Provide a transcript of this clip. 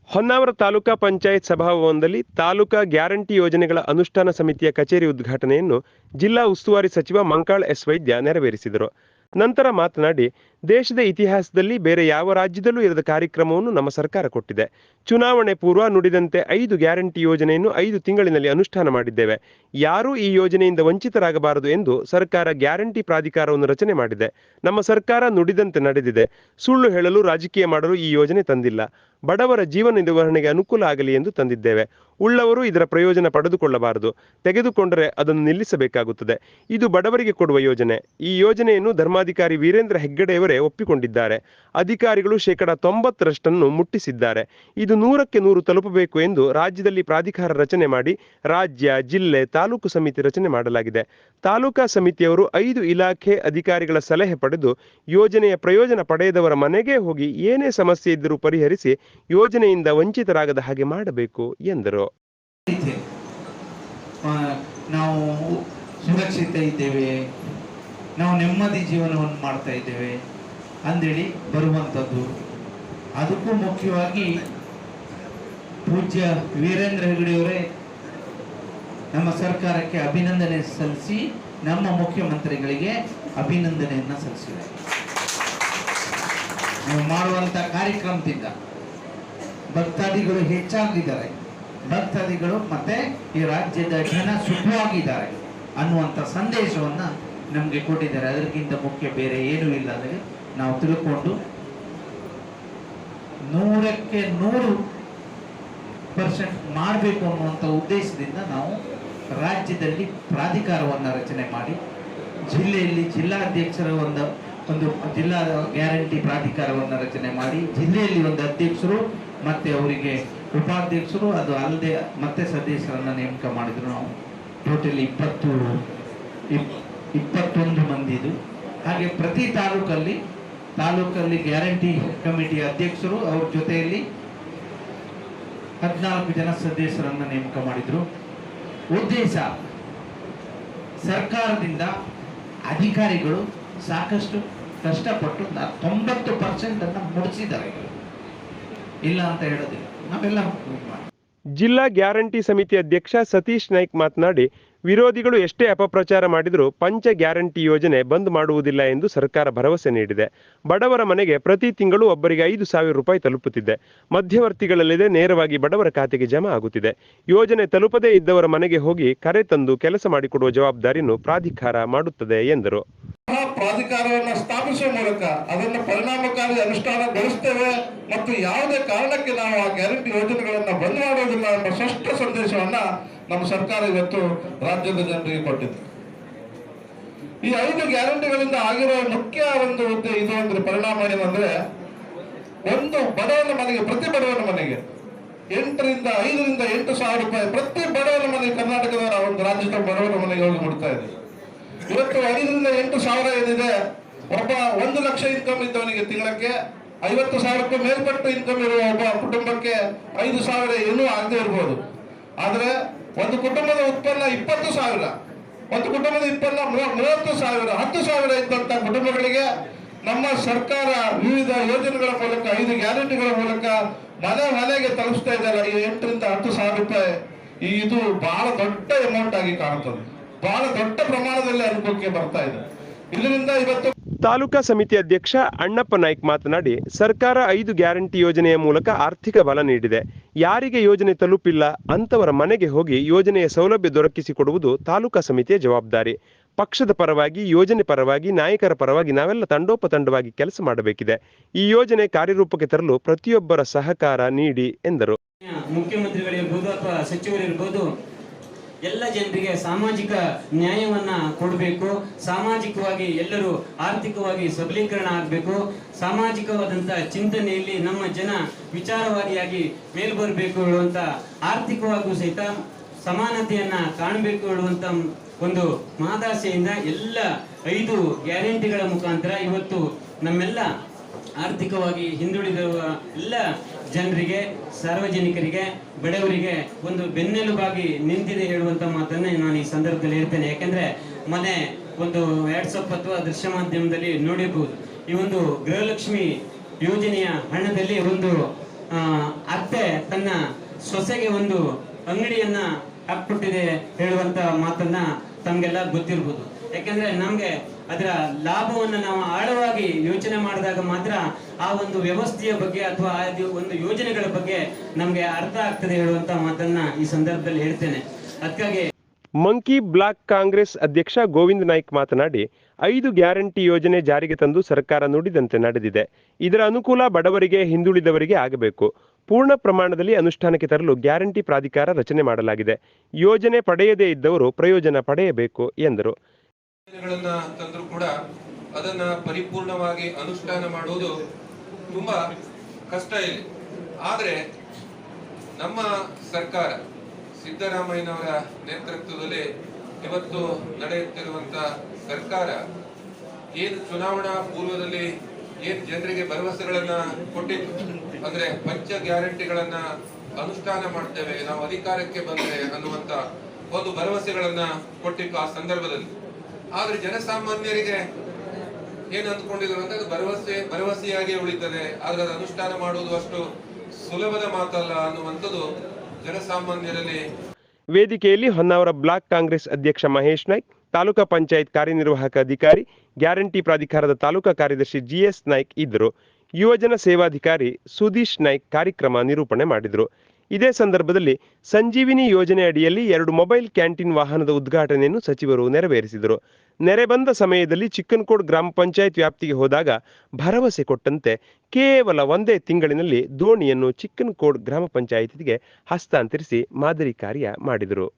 Honnavar taluka panchayat ಸಭಾಭವನದಲ್ಲಿ taluka guarantee ಯೋಜನೆಗಳ ಅನುಷ್ಠಾನ ಸಮಿತಿಯ ಕಚೇರಿ ಉದ್ಘಾಟನೆಯನ್ನು ಜಿಲ್ಲಾ ಉಸ್ತುವಾರಿ ಸಚಿವ ಮಂಕಾಳ್ ಎಸ್ ವೈದ್ಯ ನೆರವೇರಿಸಿದರು. ನಂತರ ಮಾತನಾಡಿ, ದೇಶದ ಇತಿಹಾಸದಲ್ಲಿ ಬೇರೆ ಯಾವ ರಾಜ್ಯದಲ್ಲೂ ಇರದ ಕಾರ್ಯಕ್ರಮವನ್ನು ನಮ್ಮ ಸರ್ಕಾರ ಕೊಟ್ಟಿದೆ. ಚುನಾವಣೆ ಪೂರ್ವ ನುಡಿದಂತೆ 5 ಗ್ಯಾರಂಟಿ ಯೋಜನೆಯನ್ನು 5 ತಿಂಗಳಿನಲ್ಲಿ ಅನುಷ್ಠಾನ ಮಾಡಿದ್ದೇವೆ. ಯಾರೂ ಈ ಯೋಜನೆಯಿಂದ ವಂಚಿತರಾಗಬಾರದು ಎಂದು ಸರ್ಕಾರ ಗ್ಯಾರಂಟಿ ಪ್ರಾಧಿಕಾರವನ್ನು ರಚನೆ ಮಾಡಿದೆ. ನಮ್ಮ ಸರ್ಕಾರ ನುಡಿದಂತೆ ನಡೆದಿದೆ. ಸುಳ್ಳು ಹೇಳಲು, ರಾಜಕೀಯ ಮಾಡಲು ಈ ಯೋಜನೆ ತಂದಿಲ್ಲ. ಬಡವರ ಜೀವನ ನಿರ್ವಹಣೆಗೆ ಅನುಕೂಲ ಆಗಲಿ ಎಂದು ತಂದಿದ್ದೇವೆ. ಉಳ್ಳವರು ಇದರ ಪ್ರಯೋಜನ ಪಡೆದುಕೊಳ್ಳಬಾರದು. ತೆಗೆದುಕೊಂಡರೆ ಅದನ್ನು ನಿಲ್ಲಿಸಬೇಕಾಗುತ್ತದೆ. ಇದು ಬಡವರಿಗೆ ಕೊಡುವ ಯೋಜನೆ. ಈ ಯೋಜನೆಯನ್ನು ಧರ್ಮಾಧಿಕಾರಿ ವೀರೇಂದ್ರ ಹೆಗ್ಗಡೆಯವರೇ ಒಪ್ಪಿಕೊಂಡಿದ್ದಾರೆ. ಅಧಿಕಾರಿಗಳು 90% ಮುಟ್ಟಿಸಿದ್ದಾರೆ. ಇದು 100ಕ್ಕೆ 100 ತಲುಪಬೇಕು ಎಂದು ರಾಜ್ಯದಲ್ಲಿ ಪ್ರಾಧಿಕಾರ ರಚನೆ ಮಾಡಿ ರಾಜ್ಯ, ಜಿಲ್ಲೆ, ತಾಲೂಕು ಸಮಿತಿ ರಚನೆ ಮಾಡಲಾಗಿದೆ. ತಾಲೂಕಾ ಸಮಿತಿಯವರು 5 ಇಲಾಖೆ ಅಧಿಕಾರಿಗಳ ಸಲಹೆ ಪಡೆದು ಯೋಜನೆಯ ಪ್ರಯೋಜನ ಪಡೆಯದವರ ಮನೆಗೆ ಹೋಗಿ ಏನೇ ಸಮಸ್ಯೆ ಇದ್ದರೂ ಪರಿಹರಿಸಿ ಯೋಜನೆಯಿಂದ ವಂಚಿತರಾಗದ ಹಾಗೆ ಮಾಡಬೇಕು ಎಂದರು. ನಾವು ಸುರಕ್ಷಿತ ಇದ್ದೇವೆ, ನಾವು ನೆಮ್ಮದಿ ಜೀವನವನ್ನು ಮಾಡ್ತಾ ಇದ್ದೇವೆ ಅಂದೇಳಿ ಬರುವಂಥದ್ದು. ಅದಕ್ಕೂ ಮುಖ್ಯವಾಗಿ ಪೂಜ್ಯ ವೀರೇಂದ್ರ ಹೆಗ್ಗಡೆಯವರೇ ನಮ್ಮ ಸರ್ಕಾರಕ್ಕೆ ಅಭಿನಂದನೆ ಸಲ್ಲಿಸಿ ನಮ್ಮ ಮುಖ್ಯಮಂತ್ರಿಗಳಿಗೆ ಅಭಿನಂದನೆಯನ್ನು ಸಲ್ಲಿಸಿದ್ದಾರೆ. ನೀವು ಮಾಡುವಂಥ ಕಾರ್ಯಕ್ರಮದಿಂದ ಭಕ್ತಾದಿಗಳು ಹೆಚ್ಚಾಗಿದ್ದಾರೆ, ಭಕ್ತಾದಿಗಳು ಮತ್ತೆ ಈ ರಾಜ್ಯದ ಜನ ಸುಖವಾಗಿದ್ದಾರೆ ಅನ್ನುವಂಥ ಸಂದೇಶವನ್ನು ನಮಗೆ ಕೊಟ್ಟಿದ್ದಾರೆ. ಅದಕ್ಕಿಂತ ಮುಖ್ಯ ಬೇರೆ ಏನೂ ಇಲ್ಲ ಅಂದರೆ ನಾವು ತಿಳ್ಕೊಂಡು 100ಕ್ಕೆ 100% ಮಾಡಬೇಕು ಅನ್ನುವಂಥ ಉದ್ದೇಶದಿಂದ ನಾವು ರಾಜ್ಯದಲ್ಲಿ ಪ್ರಾಧಿಕಾರವನ್ನು ರಚನೆ ಮಾಡಿ ಜಿಲ್ಲೆಯಲ್ಲಿ ಜಿಲ್ಲಾಧ್ಯಕ್ಷರ ಒಂದು ಜಿಲ್ಲಾ ಗ್ಯಾರಂಟಿ ಪ್ರಾಧಿಕಾರವನ್ನು ರಚನೆ ಮಾಡಿ ಜಿಲ್ಲೆಯಲ್ಲಿ ಒಂದು ಅಧ್ಯಕ್ಷರು ಮತ್ತೆ ಅವರಿಗೆ ಉಪಾಧ್ಯಕ್ಷರು, ಅದು ಅಲ್ಲದೆ ಮತ್ತೆ ಸದಸ್ಯರನ್ನು ನೇಮಕ ಮಾಡಿದ್ರು. ನಾವು ಟೋಟಲಿ 21 ಮಂದಿದು. ಹಾಗೆ ಪ್ರತಿ ತಾಲೂಕಲ್ಲಿ ಗ್ಯಾರಂಟಿ ಕಮಿಟಿ ಅಧ್ಯಕ್ಷರು, ಅವ್ರ ಜೊತೆಯಲ್ಲಿ 14 ಜನ ಸದಸ್ಯರನ್ನು ನೇಮಕ ಮಾಡಿದ್ರು. ಉದ್ದೇಶ, ಸರ್ಕಾರದಿಂದ ಅಧಿಕಾರಿಗಳು ಸಾಕಷ್ಟು ಕಷ್ಟಪಟ್ಟು 90% ಮುಡಿಸಿದ್ದಾರೆ, ಇಲ್ಲ ಅಂತ ಹೇಳೋದಿಲ್ಲ. ನಾವೆಲ್ಲ ಜಿಲ್ಲಾ ಗ್ಯಾರಂಟಿ ಸಮಿತಿ ಅಧ್ಯಕ್ಷ ಸತೀಶ್ ನಾಯ್ಕ್ ಮಾತನಾಡಿ, ವಿರೋಧಿಗಳು ಎಷ್ಟೇ ಅಪಪ್ರಚಾರ ಮಾಡಿದರೂ ಪಂಚ ಗ್ಯಾರಂಟಿ ಯೋಜನೆ ಬಂದ್ ಮಾಡುವುದಿಲ್ಲ ಎಂದು ಸರ್ಕಾರ ಭರವಸೆ ನೀಡಿದೆ. ಬಡವರ ಮನೆಗೆ ಪ್ರತಿ ತಿಂಗಳು ಒಬ್ಬರಿಗೆ 5,000 ರೂಪಾಯಿ ತಲುಪುತ್ತಿದೆ. ಮಧ್ಯವರ್ತಿಗಳಲ್ಲದೆ ನೇರವಾಗಿ ಬಡವರ ಖಾತೆಗೆ ಜಮಾ ಆಗುತ್ತಿದೆ. ಯೋಜನೆ ತಲುಪದೇ ಇದ್ದವರ ಮನೆಗೆ ಹೋಗಿ ಕರೆ ತಂದು ಕೆಲಸ ಮಾಡಿಕೊಡುವ ಜವಾಬ್ದಾರಿಯನ್ನು ಪ್ರಾಧಿಕಾರ ಮಾಡುತ್ತದೆ ಎಂದರು. ಪ್ರಾಧಿಕಾರವನ್ನು ಸ್ಥಾಪಿಸುವ ಮೂಲಕ ಅದನ್ನು ಪರಿಣಾಮಕಾರಿ ಅನುಷ್ಠಾನಗೊಳಿಸುತ್ತೇವೆ ಮತ್ತು ಯಾವುದೇ ಕಾರಣಕ್ಕೆ ನಾವು ಆ ಗ್ಯಾರಂಟಿ ಯೋಜನೆಗಳನ್ನು ಬಂದ್ ಮಾಡೋದಿಲ್ಲ ಎಂಬ ಸ್ಪಷ್ಟ ಸಂದೇಶವನ್ನ ನಮ್ಮ ಸರ್ಕಾರ ಇವತ್ತು ರಾಜ್ಯದ ಜನರಿಗೆ ಕೊಟ್ಟಿದೆ. ಈ 5 ಗ್ಯಾರಂಟಿಗಳಿಂದ ಆಗಿರೋ ಮುಖ್ಯ ಒಂದು ಇದು ಅಂದ್ರೆ ಪರಿಣಾಮ ಏನಂದ್ರೆ, ಒಂದು ಬಡವನ ಮನೆಗೆ, ಪ್ರತಿ ಬಡವನ ಮನೆಗೆ 5ರಿಂದ 8,000 ರೂಪಾಯಿ ಪ್ರತಿ ಬಡವನ ಮನೆಗೆ ಕರ್ನಾಟಕದ ಒಂದು ರಾಜ್ಯದ ಬಡವನ ಮನೆಗೆ ಹೋಗಿ ಮುಡ್ತಾ ಇದೆ. ಇವತ್ತು 5ರಿಂದ 8,000 ಏನಿದೆ, ಒಬ್ಬ 1 ಲಕ್ಷ ಇನ್ಕಮ್ ಇದ್ದವನಿಗೆ ತಿಂಗಳಿಗೆ 50,000 ರೂಪಾಯಿ ಮೇಲ್ಪಟ್ಟು ಇನ್ಕಮ್ ಇರುವ ಒಬ್ಬ ಕುಟುಂಬಕ್ಕೆ 5,000 ಏನೂ ಆಗದೆ ಇರ್ಬೋದು. ಆದ್ರೆ ಒಂದು ಕುಟುಂಬದ ಉತ್ಪನ್ನ 20,000, ಒಂದು ಕುಟುಂಬದ ಉತ್ಪನ್ನ 30,000, 10,000 ಇದ್ದಂತ ಕುಟುಂಬಗಳಿಗೆ ನಮ್ಮ ಸರ್ಕಾರ ವಿವಿಧ ಯೋಜನೆಗಳ ಮೂಲಕ 5 ಗ್ಯಾರಂಟಿಗಳ ಮೂಲಕ ಮನೆಗೆ ತಲುಪಿಸ್ತಾ ಇದ್ದಾರೆ. ಈ 8ರಿಂದ 10,000 ರೂಪಾಯಿ ಇದು ಬಹಳ ದೊಡ್ಡ ಅಮೌಂಟ್ ಆಗಿ ಕಾಣುತ್ತದೆ, ಬಹಳ ದೊಡ್ಡ ಪ್ರಮಾಣದಲ್ಲಿ ಅನುಕೂಲಕ್ಕೆ ಬರ್ತಾ ಇದೆ. ಇದರಿಂದ ಇವತ್ತು ತಾಲೂಕಾ ಸಮಿತಿ ಅಧ್ಯಕ್ಷ ಅಣ್ಣಪ್ಪ ನಾಯ್ಕ್ ಮಾತನಾಡಿ, ಸರ್ಕಾರ 5 ಗ್ಯಾರಂಟಿ ಯೋಜನೆಯ ಮೂಲಕ ಆರ್ಥಿಕ ಬಲ ನೀಡಿದೆ. ಯಾರಿಗೆ ಯೋಜನೆ ತಲುಪಿಲ್ಲ ಅಂತವರ ಮನೆಗೆ ಹೋಗಿ ಯೋಜನೆಯ ಸೌಲಭ್ಯ ದೊರಕಿಸಿಕೊಡುವುದು ತಾಲೂಕಾ ಸಮಿತಿಯ ಜವಾಬ್ದಾರಿ. ಪಕ್ಷದ ಪರವಾಗಿ, ಯೋಜನೆ ಪರವಾಗಿ, ನಾಯಕರ ಪರವಾಗಿ ನಾವೆಲ್ಲ ತಂಡೋಪತಂಡವಾಗಿ ಕೆಲಸ ಮಾಡಬೇಕಿದೆ. ಈ ಯೋಜನೆ ಕಾರ್ಯರೂಪಕ್ಕೆ ತರಲು ಪ್ರತಿಯೊಬ್ಬರ ಸಹಕಾರ ನೀಡಿ ಎಂದರು. ಮುಖ್ಯಮಂತ್ರಿಗಳಿರ್ಬೋದು ಅಥವಾ ಸಚಿವರಿರ್ಬೋದು, ಎಲ್ಲ ಜನರಿಗೆ ಸಾಮಾಜಿಕ ನ್ಯಾಯವನ್ನ ಕೊಡಬೇಕು. ಸಾಮಾಜಿಕವಾಗಿ ಎಲ್ಲರೂ ಆರ್ಥಿಕವಾಗಿ ಸಬಲೀಕರಣ ಆಗಬೇಕು. ಸಾಮಾಜಿಕವಾದಂಥ ಚಿಂತನೆಯಲ್ಲಿ ನಮ್ಮ ಜನ ವಿಚಾರವಾದಿಯಾಗಿ ಮೇಲ್ಬರಬೇಕು ಹೇಳುವಂತ, ಆರ್ಥಿಕವಾಗೂ ಸಹಿತ ಸಮಾನತೆಯನ್ನ ಕಾಣಬೇಕು ಹೇಳುವಂತ ಒಂದು ಮಹದಾಸೆಯಿಂದ ಎಲ್ಲ 5 ಗ್ಯಾರಂಟಿಗಳ ಮುಖಾಂತರ ಇವತ್ತು ನಮ್ಮೆಲ್ಲ ಆರ್ಥಿಕವಾಗಿ ಹಿಂದುಳಿದಿರುವ ಎಲ್ಲ ಜನರಿಗೆ, ಸಾರ್ವಜನಿಕರಿಗೆ, ಬಡವರಿಗೆ ಒಂದು ಬೆನ್ನೆಲುಬಾಗಿ ನಿಂತಿದೆ ಹೇಳುವಂತ ಮಾತನ್ನ ನಾನು ಈ ಸಂದರ್ಭದಲ್ಲಿ ಹೇಳ್ತೇನೆ. ಯಾಕಂದ್ರೆ ಮೊನ್ನೆ ಒಂದು ವಾಟ್ಸಪ್ ಅಥವಾ ದೃಶ್ಯ ಮಾಧ್ಯಮದಲ್ಲಿ ನೋಡಿರಬಹುದು, ಈ ಒಂದು ಗೃಹಲಕ್ಷ್ಮಿ ಯೋಜನೆಯ ಹಣದಲ್ಲಿ ಒಂದು ಅತ್ತೆ ತನ್ನ ಸೊಸೆಗೆ ಒಂದು ಅಂಗಡಿಯನ್ನ ಹಾಕ್ಬಿಟ್ಟಿದೆ ಹೇಳುವಂತ ಮಾತನ್ನ ತಮ್ಗೆಲ್ಲ ಗೊತ್ತಿರ್ಬೋದು. ಯಾಕೆಂದ್ರೆ ನಮ್ಗೆ ಅದರ ಲಾಭವನ್ನು ನಾವು ಆಳವಾಗಿ ಯೋಚನೆ ಮಾಡಿದಾಗ ಮಾತ್ರ ಆ ಒಂದು ವ್ಯವಸ್ಥೆಯ ಬಗ್ಗೆ ಅಥವಾ ಆ ಒಂದು ಯೋಜನೆಗಳ ಬಗ್ಗೆ ನಮ್ಗೆ ಅರ್ಥ ಆಗ್ತದೆ ಹೇಳುವಂತ ಮಾತನ್ನ ಈ ಸಂದರ್ಭದಲ್ಲಿ ಹೇಳ್ತೇನೆ. ಅದಕ್ಕಾಗಿ ಮಂಕಿ ಬ್ಲಾಕ್ ಕಾಂಗ್ರೆಸ್ ಅಧ್ಯಕ್ಷ ಗೋವಿಂದ್ ನಾಯ್ಕ್ ಮಾತನಾಡಿ 5 ಗ್ಯಾರಂಟಿ ಯೋಜನೆ ಜಾರಿಗೆ ತಂದು ಸರ್ಕಾರ ನುಡಿದಂತೆ ನಡೆದಿದೆ. ಇದರ ಅನುಕೂಲ ಬಡವರಿಗೆ, ಹಿಂದುಳಿದವರಿಗೆ ಆಗಬೇಕು. ಪೂರ್ಣ ಪ್ರಮಾಣದಲ್ಲಿ ಅನುಷ್ಠಾನಕ್ಕೆ ತರಲು ಗ್ಯಾರಂಟಿ ಪ್ರಾಧಿಕಾರ ರಚನೆ ಮಾಡಲಾಗಿದೆ. ಯೋಜನೆ ಪಡೆಯದೇ ಇದ್ದವರು ಪ್ರಯೋಜನ ಪಡೆಯಬೇಕು ಎಂದರು. ಯೋಜನೆಗಳನ್ನ ತಂದರೂ ಕೂಡ ಅದನ್ನ ಪರಿಪೂರ್ಣವಾಗಿ ಅನುಷ್ಠಾನ ಮಾಡುವುದು ತುಂಬಾ ಕಷ್ಟ ಇದೆ. ಆದರೆ ನಮ್ಮ ಸರ್ಕಾರ ಸಿದ್ದರಾಮಯ್ಯನವರ ನೇತೃತ್ವದಲ್ಲಿ ಇವತ್ತು ನಡೆಯುತ್ತಿರುವಂತ ಸರ್ಕಾರ ಏನು ಚುನಾವಣಾ ಪೂರ್ವದಲ್ಲಿ ಏನು ಜನರಿಗೆ ಭರವಸೆಗಳನ್ನ ಕೊಟ್ಟಿತ್ತು, ಅಂದ್ರೆ ಪಂಚ ಗ್ಯಾರಂಟಿಗಳನ್ನ ಅನುಷ್ಠಾನ ಮಾಡ್ತೇವೆ ನಾವು ಅಧಿಕಾರಕ್ಕೆ ಬಂದ್ರೆ ಅನ್ನುವಂತ ಒಂದು ಭರವಸೆಗಳನ್ನ ಕೊಟ್ಟಿತ್ತು ಆ ಸಂದರ್ಭದಲ್ಲಿ. ಆದ್ರೆ ಜನಸಾಮಾನ್ಯರಿಗೆ ಏನ್ ಅಂದ್ಕೊಂಡಿದ್ರು ಅಂದ್ರೆ ಅದು ಭರವಸೆಯಾಗಿ ಉಳಿತದೆ, ಆದ್ರೆ ಅದು ಅನುಷ್ಠಾನ ಮಾಡುವುದು ಅಷ್ಟು ಸುಲಭದ ಮಾತಲ್ಲ ಅನ್ನುವಂಥದ್ದು ಜನಸಾಮಾನ್ಯರಲ್ಲಿ. ವೇದಿಕೆಯಲ್ಲಿ ಹೊನ್ನಾವರ ಬ್ಲಾಕ್ ಕಾಂಗ್ರೆಸ್ ಅಧ್ಯಕ್ಷ ಮಹೇಶ್ ನಾಯ್ಕ್, ತಾಲೂಕಾ ಪಂಚಾಯತ್ ಕಾರ್ಯನಿರ್ವಾಹಕ ಅಧಿಕಾರಿ, ಗ್ಯಾರಂಟಿ ಪ್ರಾಧಿಕಾರದ ತಾಲೂಕಾ ಕಾರ್ಯದರ್ಶಿ ಜಿಎಸ್ ನಾಯ್ಕ್ ಇದ್ದರು. ಯುವಜನ ಸೇವಾಧಿಕಾರಿ ಸುದೀಶ್ ನಾಯ್ಕ್ ಕಾರ್ಯಕ್ರಮ ನಿರೂಪಣೆ ಮಾಡಿದರು. ಇದೇ ಸಂದರ್ಭದಲ್ಲಿ ಸಂಜೀವಿನಿ ಯೋಜನೆ ಅಡಿಯಲ್ಲಿ 2 ಮೊಬೈಲ್ ಕ್ಯಾಂಟೀನ್ ವಾಹನದ ಉದ್ಘಾಟನೆಯನ್ನು ಸಚಿವರು ನೆರವೇರಿಸಿದರು. ನೆರೆ ಬಂದ ಸಮಯದಲ್ಲಿ ಚಿಕ್ಕನಕೋಡ್ ಗ್ರಾಮ ಪಂಚಾಯತ್ ವ್ಯಾಪ್ತಿಗೆ ಹೋದಾಗ ಭರವಸೆ ಕೊಟ್ಟಂತೆ ಕೇವಲ 1 ತಿಂಗಳಿನಲ್ಲಿ ದೋಣಿಯನ್ನು ಚಿಕ್ಕನಕೋಡ್ ಗ್ರಾಮ ಪಂಚಾಯತಿಗೆ ಹಸ್ತಾಂತರಿಸಿ ಮಾದರಿ ಕಾರ್ಯ ಮಾಡಿದರು.